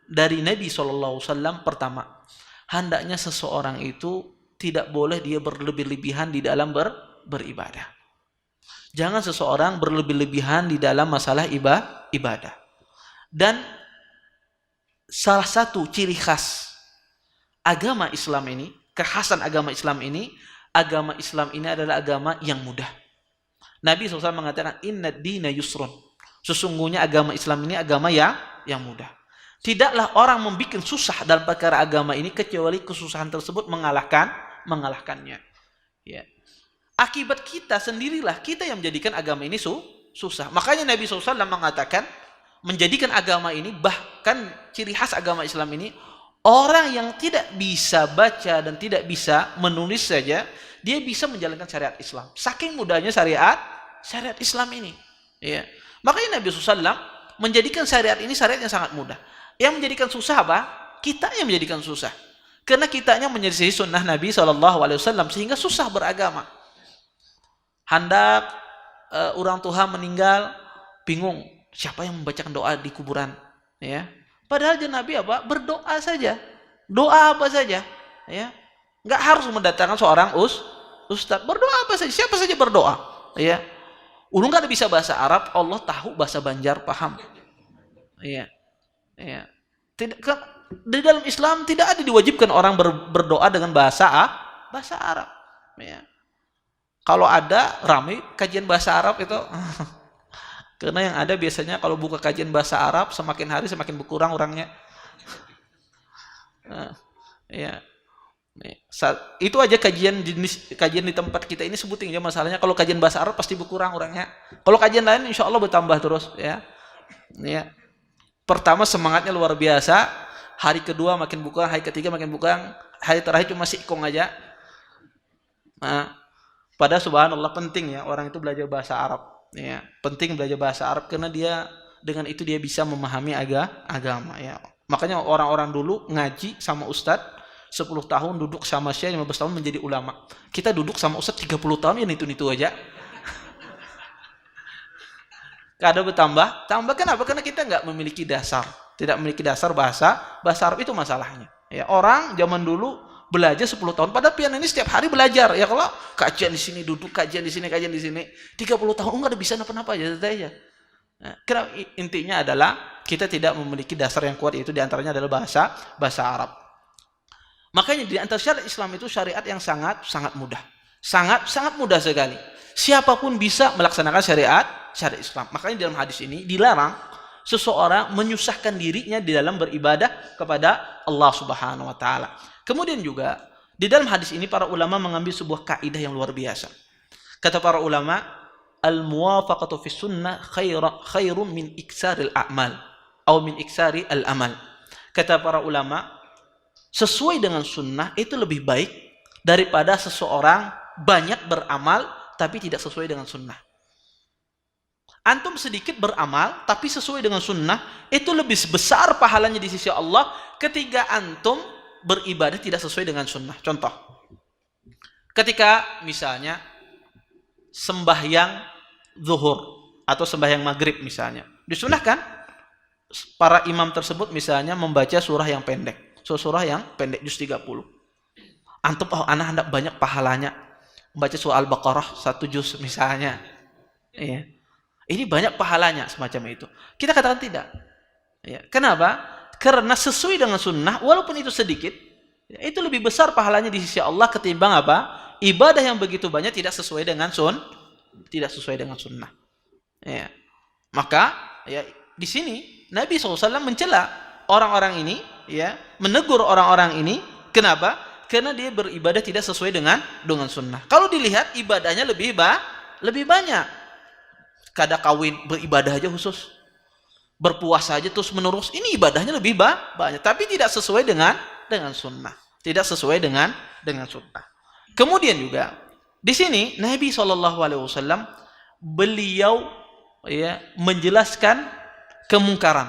dari Nabi SAW pertama, hendaknya seseorang itu tidak boleh dia berlebih-lebihan di dalam beribadah. Jangan seseorang berlebih-lebihan di dalam masalah ibadah. Dan salah satu ciri khas agama Islam ini, kekhasan agama Islam ini adalah agama yang mudah. Nabi SAW mengatakan, inna dina yusrun. Sesungguhnya agama Islam ini agama yang mudah. Tidaklah orang membuat susah dalam perkara agama ini kecuali kesusahan tersebut mengalahkannya. Ya. Akibat kita sendirilah kita yang menjadikan agama ini susah. Makanya Nabi SAW mengatakan, menjadikan agama ini, bahkan ciri khas agama Islam ini, orang yang tidak bisa baca dan tidak bisa menulis saja, dia bisa menjalankan syariat Islam. Saking mudahnya syariat Islam ini. Ya. Makanya Nabi SAW menjadikan syariat ini syariat yang sangat mudah. Yang menjadikan susah apa? Kita yang menjadikan susah. Karena kitanya menyelisih sunnah Nabi SAW sehingga susah beragama. Hendak orang tua meninggal, bingung siapa yang membacakan doa di kuburan. Ya. Padahal Nabi apa? Berdoa saja. Doa apa saja. Ya. Nggak harus mendatangkan seorang ustaz. Berdoa apa saja, siapa saja berdoa. Ya. Ulun kan bisa bahasa Arab, Allah tahu bahasa Banjar, paham. Ya. Ya. Di dalam Islam tidak ada diwajibkan orang berdoa dengan bahasa Arab. Ya. Kalau ada ramai kajian bahasa Arab itu. Karena yang ada biasanya kalau buka kajian bahasa Arab, semakin hari semakin berkurang orangnya. Ya. Itu aja kajian di tempat kita ini sebutin ya, masalahnya kalau kajian bahasa Arab pasti berkurang orangnya. Kalau kajian lain insya Allah bertambah terus ya. Ya. Pertama semangatnya luar biasa, hari kedua makin berkurang, hari ketiga makin berkurang, hari terakhir cuma sikong aja. Nah, pada subhanallah penting ya orang itu belajar bahasa Arab. Ya, penting belajar bahasa Arab karena dengan itu dia bisa memahami agama ya. Makanya orang-orang dulu ngaji sama ustadz 10 tahun, duduk sama syekh 15 tahun menjadi ulama. Kita duduk sama ustadz 30 tahun ya itu aja. Kadang bertambah, kenapa? Karena kita nggak memiliki dasar, tidak memiliki dasar bahasa Arab, itu masalahnya. Ya, orang zaman dulu belajar 10 tahun, padahal pian ini setiap hari belajar. Ya kalau kajian di sini duduk, kajian di sini 30 tahun nggak ada bisa apa-apa aja. Nah, intinya adalah kita tidak memiliki dasar yang kuat, yaitu diantaranya adalah bahasa Arab. Makanya di antara syariat Islam itu syariat yang sangat mudah, sangat mudah sekali. Siapapun bisa melaksanakan syariat Islam. Makanya dalam hadis ini dilarang seseorang menyusahkan dirinya di dalam beribadah kepada Allah Subhanahu wa taala. Kemudian juga di dalam hadis ini para ulama mengambil sebuah kaidah yang luar biasa. Kata para ulama, al-muwafaqatu fi sunnah khairun min iksaril a'mal atau min iksari al-amal. Kata para ulama, sesuai dengan sunnah itu lebih baik daripada seseorang banyak beramal tapi tidak sesuai dengan sunnah. Antum sedikit beramal tapi sesuai dengan sunnah, itu lebih besar pahalanya di sisi Allah ketika antum beribadah tidak sesuai dengan sunnah. Contoh, ketika misalnya sembahyang zuhur atau sembahyang maghrib misalnya, disunahkan para imam tersebut misalnya membaca surah yang pendek. Surah yang pendek juz 30. Antum anak hendak banyak pahalanya membaca surah Al-Baqarah 1 juz misalnya. Iya. Ini banyak pahalanya semacam itu. Kita katakan tidak. Ya. Kenapa? Karena sesuai dengan sunnah, walaupun itu sedikit, ya, itu lebih besar pahalanya di sisi Allah ketimbang apa? Ibadah yang begitu banyak tidak sesuai dengan sunnah. Ya. Maka ya di sini Nabi SAW mencela orang-orang ini, ya, menegur orang-orang ini. Kenapa? Karena dia beribadah tidak sesuai dengan sunnah. Kalau dilihat ibadahnya lebih banyak. Kada kawin beribadah aja khusus, berpuasa aja terus menerus, ini ibadahnya lebih banyak, tapi tidak sesuai dengan sunnah, tidak sesuai dengan sunnah. Kemudian juga di sini Nabi SAW beliau ya menjelaskan kemungkaran,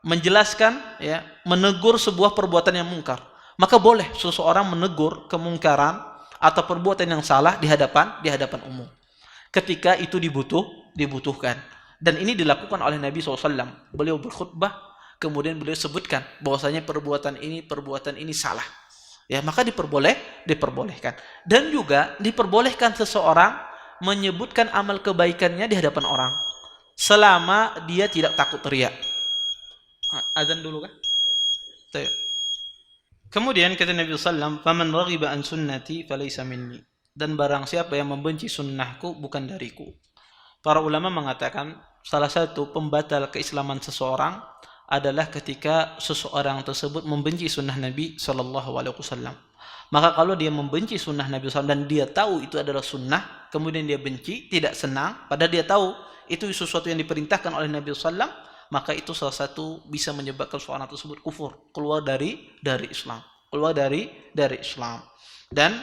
menjelaskan ya menegur sebuah perbuatan yang mungkar. Maka boleh seseorang menegur kemungkaran atau perbuatan yang salah di hadapan umum ketika itu dibutuhkan. Dan ini dilakukan oleh Nabi SAW. Beliau berkhutbah, kemudian beliau sebutkan bahwasanya perbuatan ini salah. Ya, maka diperbolehkan. Dan juga diperbolehkan seseorang menyebutkan amal kebaikannya di hadapan orang selama dia tidak takut riya. Azan dulu kan? Baik. Kemudian kata Nabi sallallahu alaihi wasallam, "Faman raghiba an sunnati falaysa minni." Dan barang siapa yang membenci sunnahku bukan dariku. Para ulama mengatakan salah satu pembatal keislaman seseorang adalah ketika seseorang tersebut membenci sunnah Nabi sallallahu alaihi wasallam. Maka kalau dia membenci sunnah Nabi SAW dan dia tahu itu adalah sunnah, kemudian dia benci, tidak senang, padahal dia tahu itu sesuatu yang diperintahkan oleh Nabi SAW, maka itu salah satu bisa menyebabkan seorang tersebut kufur, keluar dari Islam, keluar dari Islam. Dan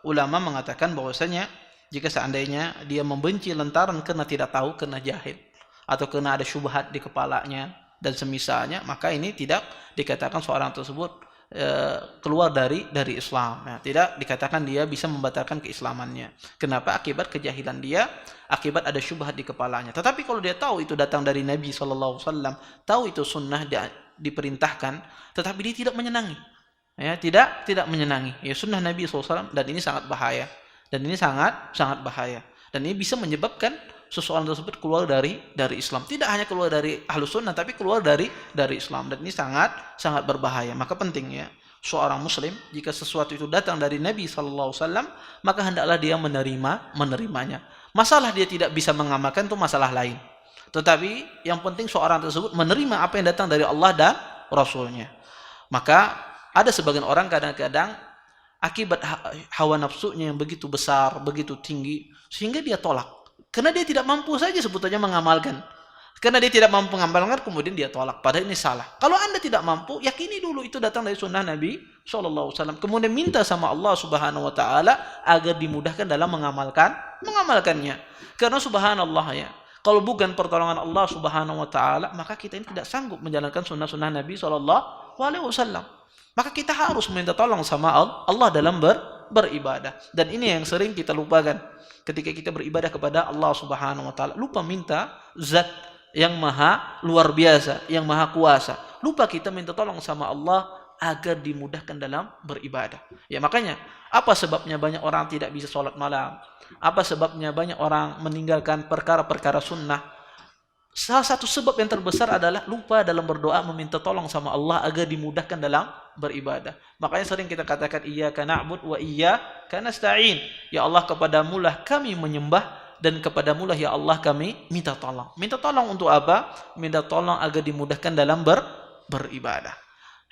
ulama mengatakan bahwasanya jika seandainya dia membenci lantaran karena tidak tahu, karena jahil, atau karena ada syubhat di kepalanya dan semisalnya, maka ini tidak dikatakan seorang tersebut keluar dari Islam. Ya, tidak dikatakan dia bisa membatalkan keislamannya. Kenapa? Akibat kejahilan dia, akibat ada syubhat di kepalanya. Tetapi kalau dia tahu itu datang dari Nabi SAW, tahu itu sunnah diperintahkan, tetapi dia tidak menyenangi. Ya, tidak menyenangi. Ya, sunnah Nabi SAW, dan ini sangat bahaya. Dan ini sangat bahaya. Dan ini bisa menyebabkan seseorang tersebut keluar dari Islam. Tidak hanya keluar dari Ahlus Sunnah, tapi keluar dari Islam. Dan ini sangat berbahaya. Maka pentingnya seorang muslim, jika sesuatu itu datang dari Nabi SAW, maka hendaklah dia menerimanya. Masalah dia tidak bisa mengamalkan itu masalah lain. Tetapi yang penting seorang tersebut menerima apa yang datang dari Allah dan Rasulnya. Maka ada sebagian orang kadang-kadang akibat hawa nafsunya yang begitu besar, begitu tinggi, sehingga dia tolak. Karena dia tidak mampu saja sebetulnya mengamalkan. Karena dia tidak mampu mengamalkan, kemudian dia tolak. Padahal ini salah. Kalau Anda tidak mampu, yakini dulu itu datang dari sunnah Nabi SAW. Kemudian minta sama Allah Subhanahu Wa Taala agar dimudahkan dalam mengamalkannya. Karena subhanallah ya, kalau bukan pertolongan Allah Subhanahu Wa Taala, maka kita ini tidak sanggup menjalankan sunnah-sunnah Nabi SAW. Maka kita harus minta tolong sama Allah dalam beribadah. Dan ini yang sering kita lupakan. Ketika kita beribadah kepada Allah Subhanahu Wa Taala, lupa minta zat yang maha luar biasa, yang maha kuasa. Lupa kita minta tolong sama Allah agar dimudahkan dalam beribadah. Ya, makanya apa sebabnya banyak orang tidak bisa sholat malam? Apa sebabnya banyak orang meninggalkan perkara-perkara sunnah? Salah satu sebab yang terbesar adalah lupa dalam berdoa, meminta tolong sama Allah agar dimudahkan dalam beribadah. Makanya sering kita katakan iyyaka na'budu wa iyyaka nasta'in. Ya Allah, kepadamu lah kami menyembah dan kepadamu lah ya Allah kami minta tolong. Minta tolong untuk apa? Minta tolong agar dimudahkan dalam beribadah.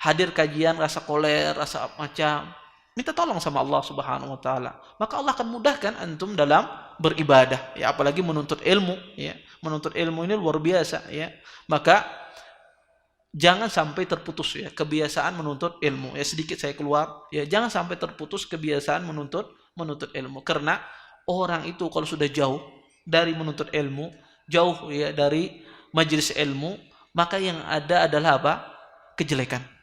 Hadir kajian rasa koler, rasa macam, minta tolong sama Allah Subhanahu Wa Taala. Maka Allah akan mudahkan antum dalam beribadah. Ya, apalagi menuntut ilmu. Ya, menuntut ilmu ini luar biasa. Ya, maka jangan sampai terputus ya kebiasaan menuntut ilmu. Ya, sedikit saya keluar. Ya, jangan sampai terputus kebiasaan menuntut ilmu. Karena orang itu kalau sudah jauh dari menuntut ilmu, jauh ya dari majelis ilmu, maka yang ada adalah apa? Kejelekan.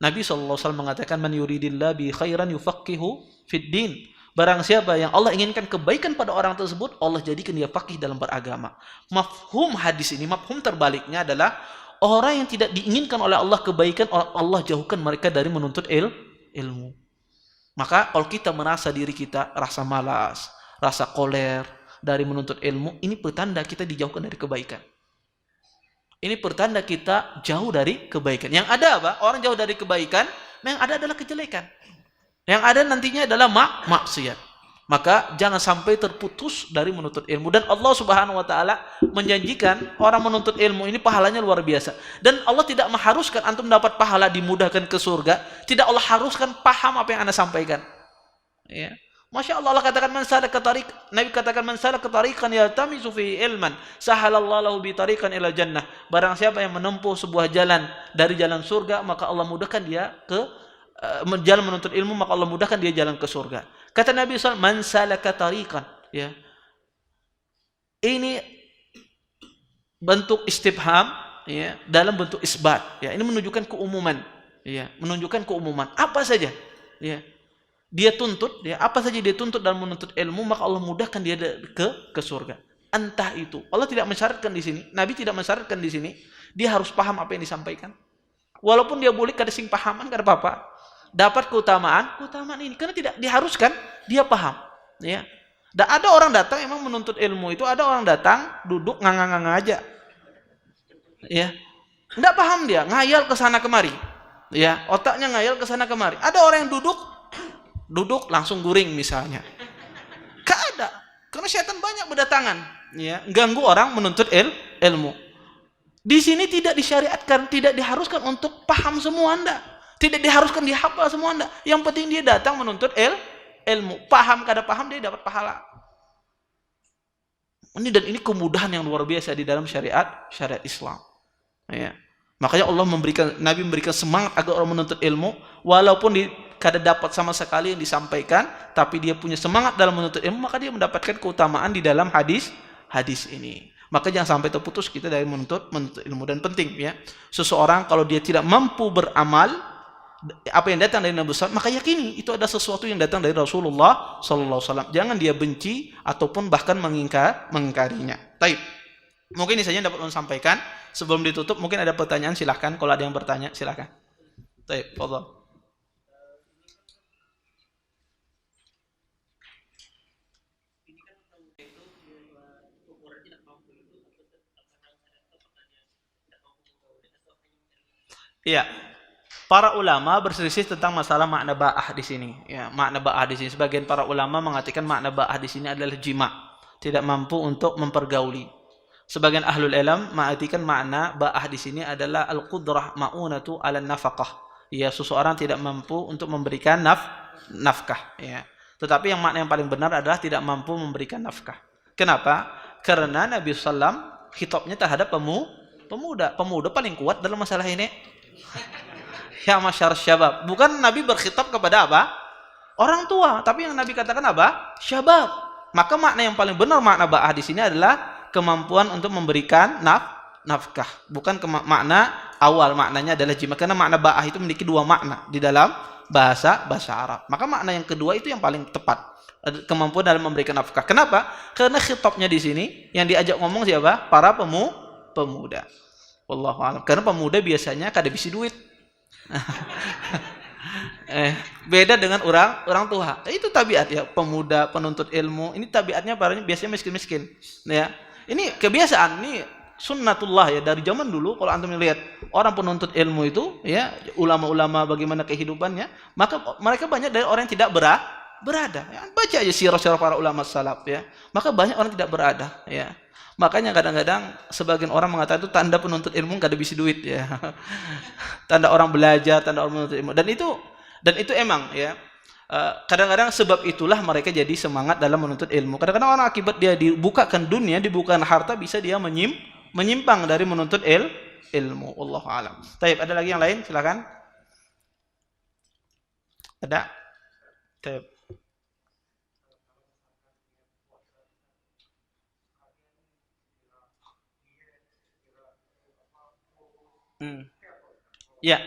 Nabi SAW mengatakan, man yuridillah bi khairan yufaqihu fid din. Barang siapa yang Allah inginkan kebaikan pada orang tersebut, Allah jadikan dia faqih dalam beragama. Mafhum hadis ini, mafhum terbaliknya adalah orang yang tidak diinginkan oleh Allah kebaikan, Allah jauhkan mereka dari menuntut ilmu. Maka kalau kita merasa diri kita rasa malas, rasa koler dari menuntut ilmu, ini pertanda kita dijauhkan dari kebaikan. Ini pertanda kita jauh dari kebaikan. Yang ada apa? Orang jauh dari kebaikan, yang ada adalah kejelekan. Yang ada nantinya adalah maksiat. Maka jangan sampai terputus dari menuntut ilmu. Dan Allah Subhanahu Wa Taala menjanjikan orang menuntut ilmu ini pahalanya luar biasa. Dan Allah tidak mengharuskan antum dapat pahala dimudahkan ke surga. Tidak Allah haruskan paham apa yang Anda sampaikan. Ya. Masya Allah, Allah katakan Nabi katakan man salaka tariqan yaltamisu fihi ilman sahalallahu lahu bi tariqan ila jannah. Barang siapa yang menempuh sebuah jalan dari jalan surga, maka Allah mudahkan dia ke jalan menuntut ilmu, maka Allah mudahkan dia jalan ke surga. Kata Nabi SAW, man salaka tariqan, ya. Ini bentuk istifham ya, dalam bentuk isbat, ya. Ini menunjukkan keumuman, ya, menunjukkan keumuman. Apa saja, ya. Dia tuntut, ya, apa saja dia tuntut dalam menuntut ilmu, maka Allah mudahkan dia ke surga. Entah itu, Allah tidak mensyaratkan di sini, Nabi tidak mensyaratkan di sini, dia harus paham apa yang disampaikan. Walaupun dia boleh kada sing pahaman, kada apa-apa. Dapat keutamaan ini, karena tidak diharuskan dia paham. Ya. Dan ada orang datang emang menuntut ilmu itu, ada orang datang duduk nganga-nganga aja. Ya. Enggak paham dia, ngayal ke sana kemari. Ya, otaknya ngayal ke sana kemari. Ada orang yang duduk langsung guring misalnya. Gak ada. Karena syaitan banyak berdatangan, ya, ganggu orang menuntut ilmu. Di sini tidak disyariatkan, tidak diharuskan untuk paham semua Anda. Tidak diharuskan dihafal semua Anda. Yang penting dia datang menuntut ilmu. Paham, kada paham dia dapat pahala. Ini kemudahan yang luar biasa di dalam syariat Islam. Ya. Makanya Nabi memberikan semangat agar orang menuntut ilmu, walaupun kada dapat sama sekali yang disampaikan, tapi dia punya semangat dalam menuntut ilmu, maka dia mendapatkan keutamaan di dalam hadis ini. Maka jangan sampai terputus kita dari menuntut ilmu. Dan penting, ya, seseorang kalau dia tidak mampu beramal apa yang datang dari Nabi SAW, maka yakini itu ada sesuatu yang datang dari Rasulullah SAW. Jangan dia benci ataupun bahkan mengingkarinya. Taib. Mungkin ini saja yang dapat saya sampaikan. Sebelum ditutup, mungkin ada pertanyaan, silahkan. Kalau ada yang bertanya, silahkan. Taib, fadhal. Iya. Para ulama berselisih tentang masalah makna ba'ah di sini. Ya, makna ba'ah di sini. Sebagian para ulama mengatakan makna ba'ah di sini adalah jima, tidak mampu untuk mempergauli. Sebagian ahlul ilm mengartikan makna ba'ah di sini adalah al-qudrah ma'unatu 'ala nafaqah. Ya, seseorang tidak mampu untuk memberikan nafkah, ya. Tetapi yang makna yang paling benar adalah tidak mampu memberikan nafkah. Kenapa? Karena Nabi sallam khitabnya terhadap pemuda. Pemuda paling kuat dalam masalah ini. Ya masyar syabab. Bukan Nabi berkhitab kepada apa? Orang tua. Tapi yang Nabi katakan apa? Syabab. Maka makna yang paling benar makna ba'ah di sini adalah kemampuan untuk memberikan nafkah. Bukan makna awal, maknanya adalah jima. Karena makna ba'ah itu memiliki dua makna di dalam bahasa Arab. Maka makna yang kedua itu yang paling tepat. Kemampuan dalam memberikan nafkah. Kenapa? Karena khitabnya di sini yang diajak ngomong siapa? Para pemuda. Wallahu a'lam. Karena pemuda biasanya kada bisi duit. Beda dengan orang tua. Itu tabiat, ya, pemuda penuntut ilmu. Ini tabiatnya biasanya miskin-miskin. Ya. Ini kebiasaan, ini sunnatullah, ya, dari zaman dulu. Kalau antum lihat orang penuntut ilmu itu, ya, ulama-ulama bagaimana kehidupannya, maka mereka banyak dari orang yang tidak berada. Ya. Baca aja sirah-sirah para ulama salaf, ya. Maka banyak orang tidak berada, ya. Makanya kadang-kadang sebagian orang mengatakan itu tanda penuntut ilmu kada bisa duit, ya. Tanda orang belajar, tanda orang menuntut ilmu. Dan itu emang, ya. Kadang-kadang sebab itulah mereka jadi semangat dalam menuntut ilmu. Kadang-kadang orang akibat dia dibukakan dunia, dibukakan harta, bisa dia menyimpang dari menuntut ilmu. Wallahu a'lam. Taib, ada lagi yang lain? Silakan. Ada? Taib. Ya.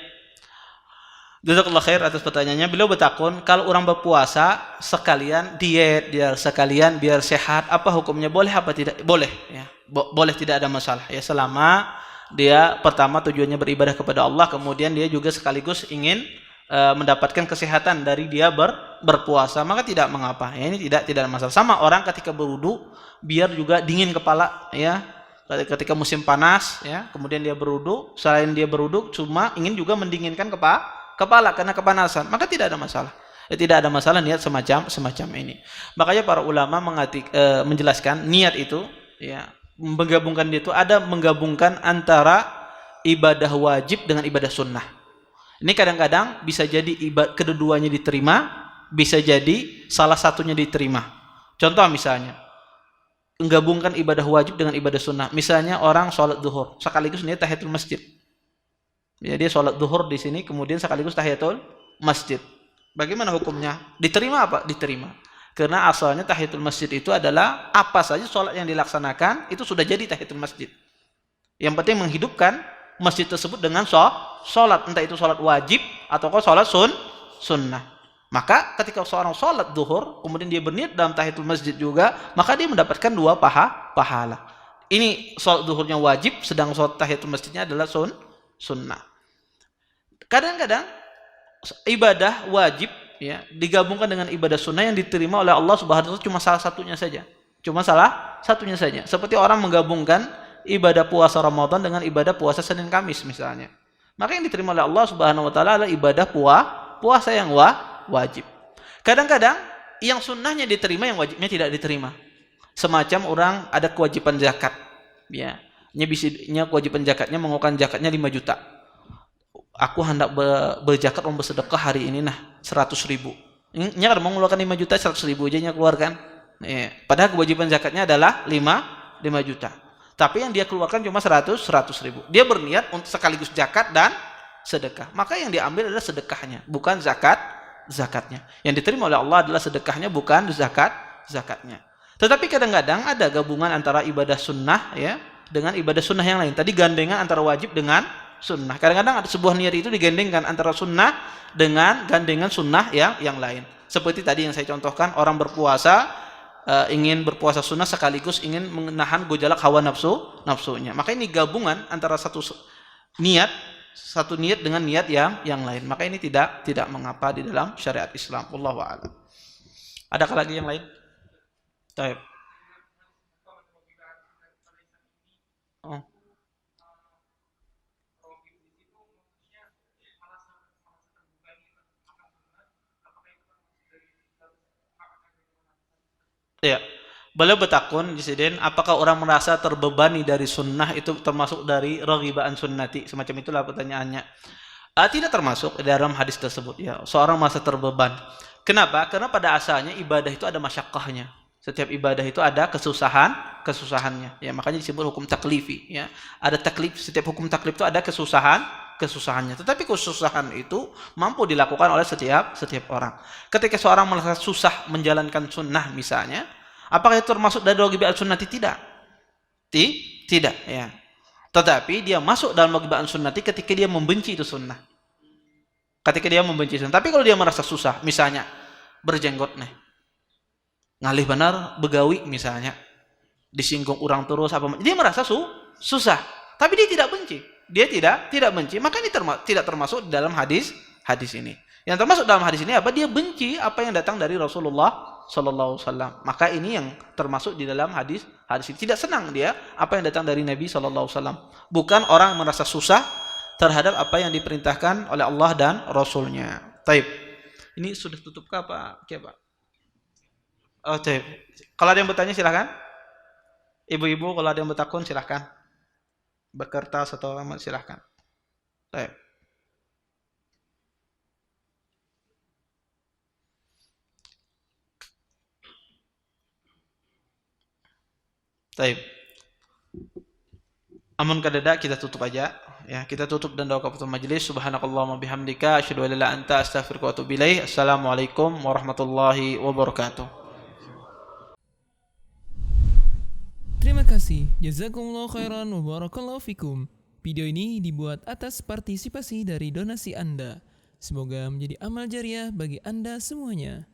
Jazakallah khair atas pertanyaannya. Beliau bertakun, kalau orang berpuasa sekalian diet, sekalian biar sehat, apa hukumnya? Boleh apa tidak? Boleh, ya. Boleh, tidak ada masalah, ya, selama dia pertama tujuannya beribadah kepada Allah, kemudian dia juga sekaligus ingin mendapatkan kesehatan dari dia berpuasa, maka tidak mengapa. Ya, ini tidak ada masalah. Sama orang ketika berwudu, biar juga dingin kepala, ya. Ketika musim panas, ya, kemudian dia berwudu, selain dia berwudu cuma ingin juga mendinginkan kepala karena kepanasan, maka tidak ada masalah. Tidak ada masalah niat semacam ini. Makanya para ulama menjelaskan niat itu, ya, menggabungkan itu, ada menggabungkan antara ibadah wajib dengan ibadah sunnah. Ini kadang-kadang bisa jadi kedua-duanya diterima, bisa jadi salah satunya diterima. Contoh misalnya, menggabungkan ibadah wajib dengan ibadah sunnah. Misalnya orang sholat zuhur sekaligus niat tahiyatul masjid. Ya, dia sholat zuhur di sini kemudian sekaligus tahiyatul masjid. Bagaimana hukumnya? Diterima apa? Diterima. Karena asalnya tahiyatul masjid itu adalah apa saja sholat yang dilaksanakan itu sudah jadi tahiyatul masjid. Yang penting menghidupkan masjid tersebut dengan sholat, entah itu sholat wajib atau sholat sunnah. Maka ketika seorang sholat zuhur, kemudian dia berniat dalam tahiyatul masjid juga, maka dia mendapatkan dua pahala. Ini sholat zuhurnya wajib, sedang sholat tahiyatul masjidnya adalah sunnah. Kadang-kadang ibadah wajib, ya, digabungkan dengan ibadah sunnah yang diterima oleh Allah Subhanahu wa taala cuma salah satunya saja. Seperti orang menggabungkan ibadah puasa Ramadan dengan ibadah puasa Senin Kamis misalnya. Maka yang diterima oleh Allah Subhanahu wa taala adalah ibadah puasa yang wajib. Kadang-kadang yang sunnahnya diterima, yang wajibnya tidak diterima. Semacam orang ada kewajiban zakat, ya. Nya kewajiban zakatnya mengeluarkan zakatnya 5 juta. Aku hendak berzakat bersedekah hari ini 100.000. Nya kan mau mengeluarkan 5 juta 100.000 aja nya keluarkan. Ya. Padahal kewajiban zakatnya adalah 5 juta. Tapi yang dia keluarkan cuma 100.000. Dia berniat untuk sekaligus zakat dan sedekah. Maka yang diambil adalah sedekahnya, bukan zakatnya. Yang diterima oleh Allah adalah sedekahnya, bukan zakatnya. Tetapi kadang-kadang ada gabungan antara ibadah sunnah ya dengan ibadah sunnah yang lain. Tadi gandengan antara wajib dengan sunnah. Kadang-kadang ada sebuah niat itu digandengkan antara sunnah dengan gandengan sunnah yang lain. Seperti tadi yang saya contohkan, orang berpuasa ingin berpuasa sunnah sekaligus ingin menahan gejolak hawa nafsunya. Maka ini gabungan antara satu niat dengan niat yang lain. Maka ini tidak mengapa di dalam syariat Islam. Wallahu a'lam. Adakah lagi yang lain? Baik. Oh. Ya. Beliau bertakun disiden, apakah orang merasa terbebani dari sunnah itu termasuk dari raghibaan sunnati? Semacam itulah pertanyaannya. Tidak termasuk dalam hadis tersebut ya. Seorang merasa terbeban. Kenapa? Karena pada asalnya ibadah itu ada masyaqqahnya. Setiap ibadah itu ada kesusahannya. Ya, makanya disebut hukum taklifi. Ya, ada taklif. Setiap hukum taklif itu ada kesusahannya. Tetapi kesusahan itu mampu dilakukan oleh setiap orang. Ketika seorang merasa susah menjalankan sunnah misalnya, apakah itu termasuk dari raghibaan sunnati? Tidak. Ya. Tetapi dia masuk dalam raghibaan sunnati ketika dia membenci itu sunnah. Ketika dia membenci sunnah. Tapi kalau dia merasa susah, misalnya berjenggot nih. Ngalih benar begawi misalnya, disinggung orang terus apa, dia merasa susah, tapi dia tidak benci, maka ini tidak termasuk di dalam hadis ini. Yang termasuk dalam hadis ini apa? Dia benci apa yang datang dari Rasulullah sallallahu alaihi wasallam. Maka ini yang termasuk di dalam hadis ini. Tidak senang dia apa yang datang dari Nabi sallallahu alaihi wasallam. Bukan orang merasa susah terhadap apa yang diperintahkan oleh Allah dan Rasulnya. Taib. Ini sudah tutup ke apa? Pak? Oh, taib. Kalau ada yang bertanya silahkan. Ibu-ibu kalau ada yang bertakun silahkan. Berkertas atau alamat silahkan. Taib. Taib. Amun kadada kita tutup aja. Ya, kita tutup dan doa kafatul majelis. Subhanakallahumma bihamdika asyhadu an la ilaha illa anta astaghfiruka wa atubu ilaik. Assalamualaikum warahmatullahi wabarakatuh. Terima kasih. Jazakumullah khairan wa barakallahu fikum. Video ini dibuat atas partisipasi dari donasi Anda. Semoga menjadi amal jariah bagi Anda semuanya.